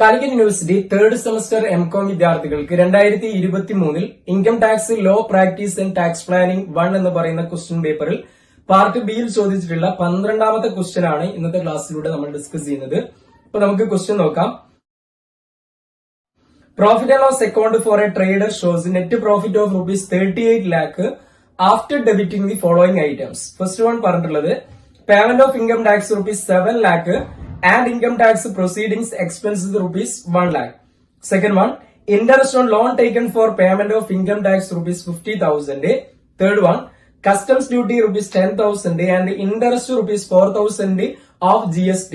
Calicut university third semester M Com വിദ്യാർത്ഥികൾക്ക് 2023 income tax law practice and tax planning 1 എന്ന് പറയുന്ന question പേപ്പറിൽ പാർട്ട് ബിയിൽ ചോദിച്ചിട്ടുള്ള 12ാമത്തെ ക്വസ്റ്റ്യൻ ആണ് ഇന്നത്തെ ക്ലാസ്സിലൂടെ നമ്മൾ ഡിസ്കസ് ചെയ്യുന്നത്. അപ്പൊ നമുക്ക് ക്വസ്റ്റ്യൻ നോക്കാം. Profit and loss account for a trader shows net profit of rupees 38 lakh after debiting the following items. First one പറഞ്ഞിട്ടുള്ളത് payment of income tax rupees 7 lakh and income tax proceedings expenses rupees 1 lakh. Second one, interest on loan taken for payment of income tax rupees 50,000. Third one, customs duty rupees 10,000 and interest rupees 4,000 of GST.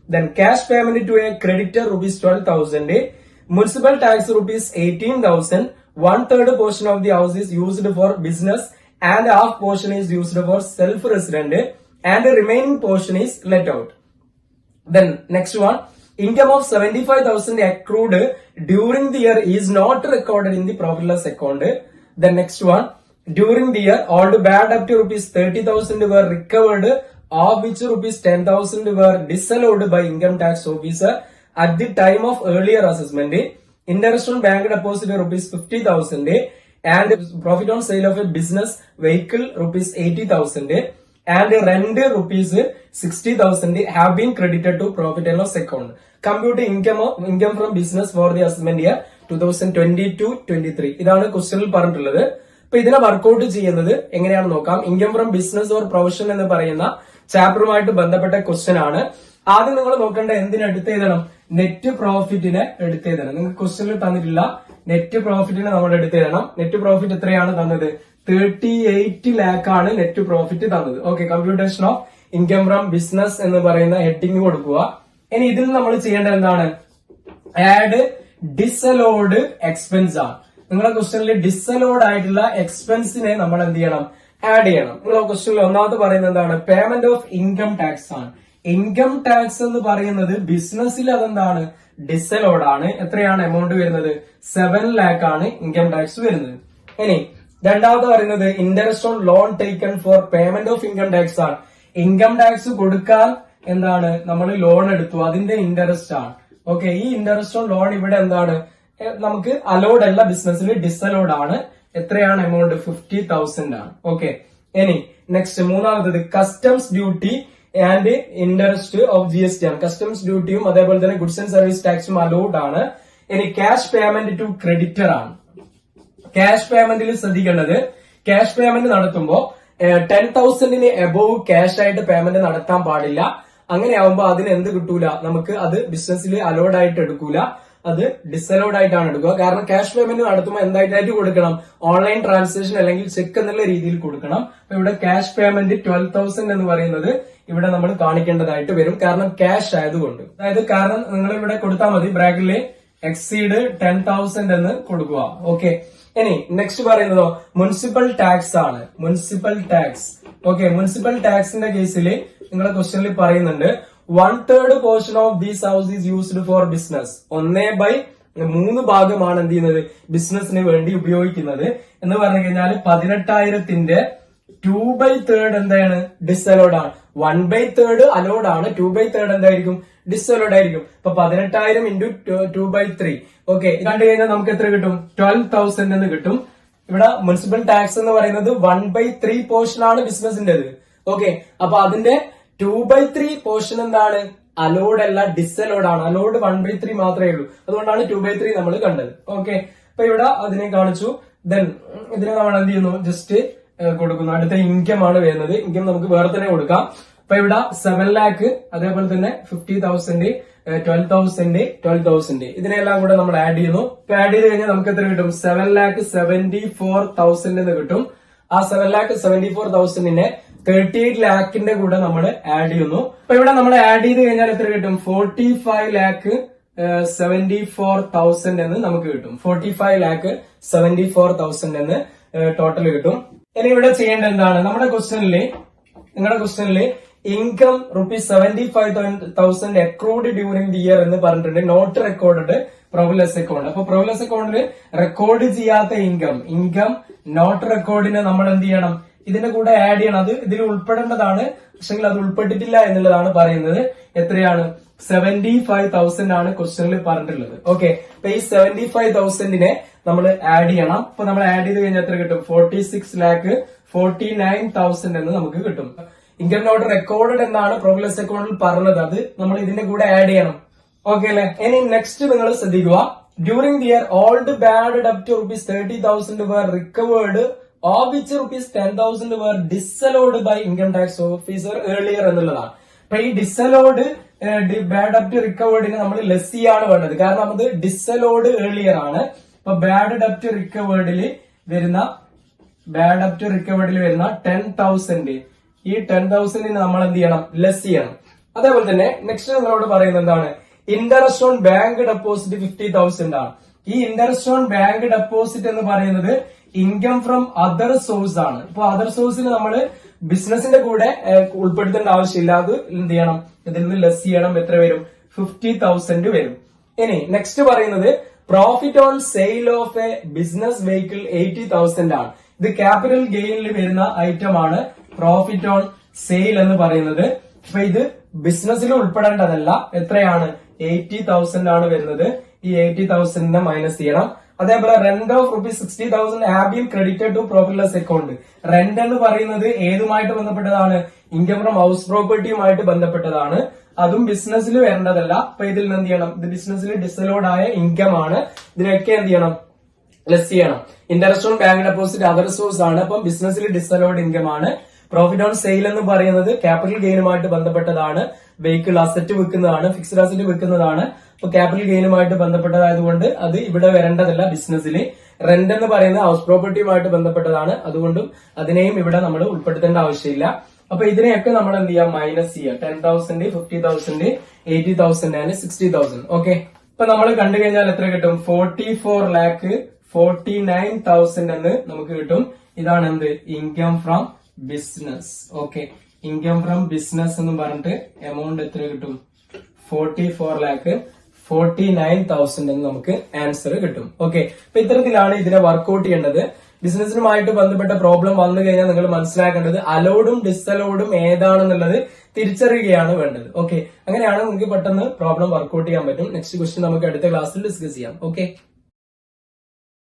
Then cash payment to a creditor rupees 12,000. Municipal tax rupees 18,000. 1/3 portion of the house is used for business and half portion is used for self-resident and the remaining portion is let out. Then next one, income of 75,000 accrued during the year is not recorded in the profit loss account. The next one, during the year all the bad up to rupees 30,000 were recovered, of which rupees 10,000 were disallowed by income tax officer at the time of earlier assessment. Interest on bank deposit rupees 50,000 and profit on sale of a business vehicle rupees 80,000 and rent rupees 60,000 have been credited to profit and loss account. Compute income from business for the assessment year 2022-23. ഇതാണ് ക്വസ്റ്റ്യനിൽ പറഞ്ഞിട്ടുള്ളത്. അപ്പൊ ഇതിനെ workout ചെയ്യുന്നത് എങ്ങനെയാണെന്ന് നോക്കാം. Income from business or profession എന്ന് പറയുന്ന ചാപ്റ്ററുമായിട്ട് ബന്ധപ്പെട്ട ക്വസ്റ്റ്യൻ ആണ്. ആദ്യം നിങ്ങൾ നോക്കേണ്ട എന്തിനെടുത്ത് എഴുതണം? നെറ്റ് പ്രോഫിറ്റിനെ എടുത്ത് എഴുതണം. നിങ്ങൾക്ക് ക്വസ്റ്റ്യനിൽ തന്നിട്ടില്ല. നെറ്റ് പ്രോഫിറ്റിനെ നമ്മൾ എടുത്ത് എഴുതണം. നെറ്റ് പ്രോഫിറ്റ് എത്രയാണ് തന്നത്? 38 lakh ആണ് നെറ്റ് പ്രോഫിറ്റ് തന്നത്. Okay, computation of income from business എന്ന് പറയുന്ന ഹെഡിങ് കൊടുക്കുക. ഇനി ഇതിൽ നമ്മൾ ചെയ്യേണ്ടത് എന്താണ്? ആഡ് ഡിസലോഡ് എക്സ്പെൻസ് ആണ്. നിങ്ങളെ ക്വസ്റ്റ്യനിൽ ഡിസലോഡ് ആയിട്ടുള്ള എക്സ്പെൻസിനെ നമ്മൾ എന്ത് ചെയ്യണം? ആഡ് ചെയ്യണം. നിങ്ങളെ ക്വസ്റ്റ്യനിൽ ഒന്നാമത് പറയുന്നത് എന്താണ്? പേയ്മെന്റ് ഓഫ് ഇൻകം ടാക്സ് ആണ്. ഇൻകം ടാക്സ് എന്ന് പറയുന്നത് ബിസിനസ്സിൽ അതെന്താണ്? ഡിസലോഡ് ആണ്. എത്രയാണ് എമൗണ്ട് വരുന്നത്? 7 lakh ആണ് ഇൻകം ടാക്സ് വരുന്നത്. ഇനി രണ്ടാമത് പറയുന്നത് interest on loan taken four payment of income tax ആണ്. ഇൻകം ടാക്സ് കൊടുക്കാൻ എന്താണ്? നമ്മൾ ലോൺ എടുത്തു, അതിന്റെ ഇൻട്രസ്റ്റ് ആണ്. ഓക്കെ, ഈ ഇൻട്രസ്റ്റ് ഓൺ ലോൺ ഇവിടെ എന്താണ്? നമുക്ക് അലോഡ് അല്ല, ബിസിനസ്സിൽ ഡിസലോഡ് ആണ്. എത്രയാണ് എമൗണ്ട്? 50,000 ആണ്. ഓക്കെ, ഇനി നെക്സ്റ്റ് മൂന്നാമത്തത് customs duty and interest of GST ആണ്. കസ്റ്റംസ് ഡ്യൂട്ടിയും അതേപോലെ തന്നെ ഗുഡ്സ് ആൻഡ് സർവീസ് ടാക്സും അലോഡ് ആണ്. ഇനി ക്യാഷ് പേയ്മെന്റ് ടു ക്രെഡിറ്റർ ആണ്. ക്യാഷ് പേയ്മെന്റിൽ ശ്രദ്ധിക്കേണ്ടത്, ക്യാഷ് പേയ്മെന്റ് നടത്തുമ്പോ 10,000 എബോവ് ക്യാഷ് ആയിട്ട് പേയ്മെന്റ് നടത്താൻ പാടില്ല. അങ്ങനെയാവുമ്പോ അതിന് എന്ത് കിട്ടൂല? നമുക്ക് അത് ബിസിനസ്സിൽ അലോഡ് ആയിട്ട് എടുക്കൂല, അത് ഡിസലോഡ് ആയിട്ടാണ് എടുക്കുക. കാരണം ക്യാഷ് പേയ്മെന്റ് നടത്തുമ്പോൾ എന്തായിട്ട് കൊടുക്കണം? ഓൺലൈൻ ട്രാൻസാക്ഷൻ അല്ലെങ്കിൽ ചെക്ക് എന്നുള്ള രീതിയിൽ കൊടുക്കണം. അപ്പൊ ഇവിടെ ക്യാഷ് പേയ്മെന്റ് 12,000 എന്ന് പറയുന്നത് ഇവിടെ നമ്മൾ കാണിക്കേണ്ടതായിട്ട് വരും, കാരണം ക്യാഷ് ആയതുകൊണ്ട്. അതായത് കാരണം നിങ്ങൾ ഇവിടെ കൊടുത്താൽ മതി, ബ്രാക്കറ്റില് എക്സീഡ് 10,000 എന്ന് കൊടുക്കുക. ഓക്കെ, ഇനി നെക്സ്റ്റ് പറയുന്നതോ മുനിസിപ്പൽ ടാക്സ് ആണ്. Municipal tax. ഓക്കെ, മുനിസിപ്പൽ ടാക്സിന്റെ കേസിൽ നിങ്ങളെ ക്വസ്റ്റ്യനിൽ പറയുന്നുണ്ട് 1/3 portion of these house is used for business. 1/3 ഭാഗമാണ് എന്ത് ചെയ്യുന്നത്? ബിസിനസിന് വേണ്ടി ഉപയോഗിക്കുന്നത്. എന്ന് പറഞ്ഞു കഴിഞ്ഞാൽ 18,000ന്റെ 2/3 എന്താണ്? ഡിസലോഡ് ആണ്. 1/3 അലോഡ് ആണ്, 2/3 എന്തായിരിക്കും? ഡിസലോഡ് ആയിരിക്കും. അപ്പൊ 18,000 ഇൻറ്റു 2/3. ഓക്കെ, കണ്ടു കഴിഞ്ഞാൽ നമുക്ക് എത്ര കിട്ടും? 12,000 എന്ന് കിട്ടും. ഇവിടെ മുനിസിപ്പൽ ടാക്സ് എന്ന് പറയുന്നത് 1/3 പോർഷൻ ആണ് ബിസിനസിന്റേത്. ഓക്കെ, അപ്പൊ അതിന്റെ 2/3 പോർഷൻ എന്താണ്? അലോഡ് അല്ല, ഡിസലോഡ് ആണ്. അലോഡ് 1/3 മാത്രമേ ഉള്ളൂ. അതുകൊണ്ടാണ് 2/3 നമ്മൾ കണ്ടത്. ഓക്കെ, അപ്പൊ ഇവിടെ അതിനെ കാണിച്ചു. ദെൻ ഇതിനെ നമ്മൾ എന്ത് ചെയ്യുന്നു? ജസ്റ്റ് കൊടുക്കുന്നു. അടുത്ത ഇൻകം ആണ് വരുന്നത്. ഇൻകം നമുക്ക് വേറെ തന്നെ കൊടുക്കാം. അപ്പൊ ഇവിടെ 7 lakh, അതേപോലെ തന്നെ 50,000, 12,000 ഇതിനെല്ലാം കൂടെ നമ്മൾ ആഡ് ചെയ്യുന്നു. ഇപ്പൊ ആഡ് ചെയ്ത് കഴിഞ്ഞാൽ നമുക്ക് എത്ര കിട്ടും? 7,74,000 എന്ന് കിട്ടും. ആ 7,74,000 38 lakhന്റെ കൂടെ നമ്മൾ ആഡ് ചെയ്യുന്നു. അപ്പൊ ഇവിടെ നമ്മൾ ആഡ് ചെയ്ത് കഴിഞ്ഞാൽ എത്ര കിട്ടും? 45,74,000 എന്ന് നമുക്ക് കിട്ടും. 45,74,000 എന്ന് ടോട്ടൽ കിട്ടും. ഇനി ഇവിടെ ചെയ്യേണ്ട എന്താണ്? നിങ്ങളുടെ ക്വസ്റ്റ്യനിൽ income rupees 75,000 accrued during the year എന്ന് പറഞ്ഞിട്ടുണ്ട്. Not recorded profit loss account. അപ്പൊ പ്രോഫിറ്റ് ലോസ് അക്കൗണ്ടിൽ റെക്കോർഡ് ചെയ്യാത്ത ഇൻകം നോട്ട് റെക്കോർഡിനെ നമ്മൾ എന്ത് ചെയ്യണം? ഇതിന്റെ കൂടെ ആഡ് ചെയ്യണം. അത് ഇതിൽ ഉൾപ്പെടേണ്ടതാണ്, പക്ഷെ അത് ഉൾപ്പെട്ടിട്ടില്ല എന്നുള്ളതാണ് പറയുന്നത്. എത്രയാണ്? 75,000 ആണ് ക്വസ്റ്റനിൽ പറഞ്ഞിട്ടുള്ളത്. ഓക്കെ, അപ്പൊ ഈ 75,000 നമ്മൾ ആഡ് ചെയ്യണം. അപ്പൊ നമ്മൾ ആഡ് ചെയ്ത് കഴിഞ്ഞാൽ എത്ര കിട്ടും? 46,49,000 എന്ന് നമുക്ക് കിട്ടും. ഇൻകം നോട്ട് റെക്കോർഡഡ് എന്നാണ് പ്രോഗ്രസ് അക്കൗണ്ടിൽ പറഞ്ഞത്, അത് നമ്മൾ ഇതിന്റെ കൂടെ ആഡ് ചെയ്യണം. ഓക്കെ അല്ലെ? ഇനി നെക്സ്റ്റ് നിങ്ങൾ ശ്രദ്ധിക്കുക. During the year all the bad ഡെപ്റ്റ് rupees 30,000 were recovered, of which rupees 10,000 were disallowed by income tax officer earlier എന്നുള്ളതാണ്. അപ്പൊ ഈ ഡിസലോഡ് ബാഡ് ഡെപ്റ്റ് റിക്കവേർഡിന് നമ്മൾ ലെസ് ചെയ്യാണ് വേണ്ടത്, കാരണം അത് ഡിസലോഡ് ഏർലിയർ ആണ്. അപ്പൊ ബാഡ് ഡെപ്റ്റ് റിക്കവേർഡിൽ വരുന്ന 10,000, ഈ 10,000 നമ്മൾ എന്ത് ചെയ്യണം? ലെസ് ചെയ്യണം. അതേപോലെ തന്നെ നെക്സ്റ്റ് നമ്മളോട് പറയുന്നത് എന്താണ്? ഇൻട്രസ്റ്റ് ഓൺ ബാങ്ക് ഡെപ്പോസിറ്റ് 50,000 ആണ്. ഈ ഇൻട്രസ്റ്റ് ഓൺ ബാങ്ക് ഡെപ്പോസിറ്റ് എന്ന് പറയുന്നത് ഇൻകം ഫ്രം അതർ സോഴ്സ് ആണ്. ഇപ്പൊ അതർ സോഴ്സിന് നമ്മൾ ബിസിനസിന്റെ കൂടെ ഉൾപ്പെടുത്തേണ്ട ആവശ്യമില്ല, അത് എന്ത് ചെയ്യണം? ഇതിൽ നിന്ന് ലെസ് ചെയ്യണം. എത്ര വരും? 50,000 വരും. ഇനി നെക്സ്റ്റ് പറയുന്നത് profit on sale of A business vehicle 80,000 ആണ്. ഇത് ക്യാപിറ്റൽ ഗെയിനിൽ വരുന്ന ഐറ്റം ആണ് പ്രോഫിറ്റ് ഓൺ സെയിൽ എന്ന് പറയുന്നത്. അപ്പൊ ഇത് ബിസിനസ്സിൽ ഉൾപ്പെടേണ്ടതല്ല. എത്രയാണ്? 80,000 ആണ് വരുന്നത്. ഈ 80,000 മൈനസ് ചെയ്യണം. അതേപോലെ rent of ₹60,000 have been credited to profit loss account. Rent എന്ന് പറയുന്നത് ഏതുമായിട്ട് ബന്ധപ്പെട്ടതാണ്? ഇൻകം ഫ്രം ഹൗസ് പ്രോപ്പർട്ടിയുമായിട്ട് ബന്ധപ്പെട്ടതാണ്. അതും ബിസിനസ്സിൽ വരേണ്ടതല്ല. അപ്പൊ ഇതിൽ എന്ത് ചെയ്യണം? ഇത് ബിസിനസ്സിൽ ഡിസലോഡ് ആയ ഇൻകം ആണ്. ഇതിനൊക്കെ എന്ത് ചെയ്യണം? ലെസ് ചെയ്യണം. Interest on bank deposit other source ആണ്. അപ്പം ബിസിനസ്സിൽ ഡിസലോഡ് ഇൻകം ആണ്. പ്രോഫിറ്റ് ഓൺ സെയിൽ എന്ന് പറയുന്നത് ക്യാപിറ്റൽ ഗെയിനുമായിട്ട് ബന്ധപ്പെട്ടതാണ്. വെഹിക്കിൾ അസറ്റ് വിൽക്കുന്നതാണ്, ഫിക്സ്ഡ് അസറ്റ് വിൽക്കുന്നതാണ്. അപ്പൊ ക്യാപിറ്റൽ ഗെയിനുമായിട്ട് ബന്ധപ്പെട്ടതായതുകൊണ്ട് അത് ഇവിടെ വരേണ്ടതല്ല ബിസിനസ്സിൽ. റെന്റ് എന്ന് പറയുന്നത് ഹൗസ് പ്രോപ്പർട്ടിയുമായിട്ട് ബന്ധപ്പെട്ടതാണ്, അതുകൊണ്ടും അതിനെയും ഇവിടെ നമ്മൾ ഉൾപ്പെടുത്തേണ്ട ആവശ്യമില്ല. അപ്പൊ ഇതിനെയൊക്കെ നമ്മൾ എന്ത് ചെയ്യാം? മൈനസ് ചെയ്യാം. 10,000, 50,000, 80,000 ആൻഡ് 60,000. ഓക്കെ, ഇപ്പൊ നമ്മൾ കണ്ടു കഴിഞ്ഞാൽ എത്ര കിട്ടും? 44,49,000 എന്ന് നമുക്ക് കിട്ടും. ഇതാണ് എന്ത്? Income from business. Okay, income from business എന്ന് പറഞ്ഞിട്ട് എമൗണ്ട് എത്ര കിട്ടും? 44,49,000 എന്ന് നമുക്ക് ആൻസർ കിട്ടും. ഓക്കെ, അപ്പൊ ഇത്തരത്തിലാണ് ഇതിനെ വർക്ക്ഔട്ട് ചെയ്യേണ്ടത്. ബിസിനസിനുമായിട്ട് ബന്ധപ്പെട്ട പ്രോബ്ലം വന്നു കഴിഞ്ഞാൽ നിങ്ങൾ മനസ്സിലാക്കേണ്ടത് അലൗഡും ഡിസലൗഡും ഏതാണെന്നുള്ളത് തിരിച്ചറിയുകയാണ് വേണ്ടത്. ഓക്കെ, അങ്ങനെയാണ് നിങ്ങൾക്ക് പെട്ടെന്ന് പ്രോബ്ലം വർക്ക്ഔട്ട് ചെയ്യാൻ പറ്റും. നെക്സ്റ്റ് ക്വസ്റ്റ്യൻ നമുക്ക് അടുത്ത ക്ലാസ്സിൽ ഡിസ്കസ് ചെയ്യാം. ഓക്കെ.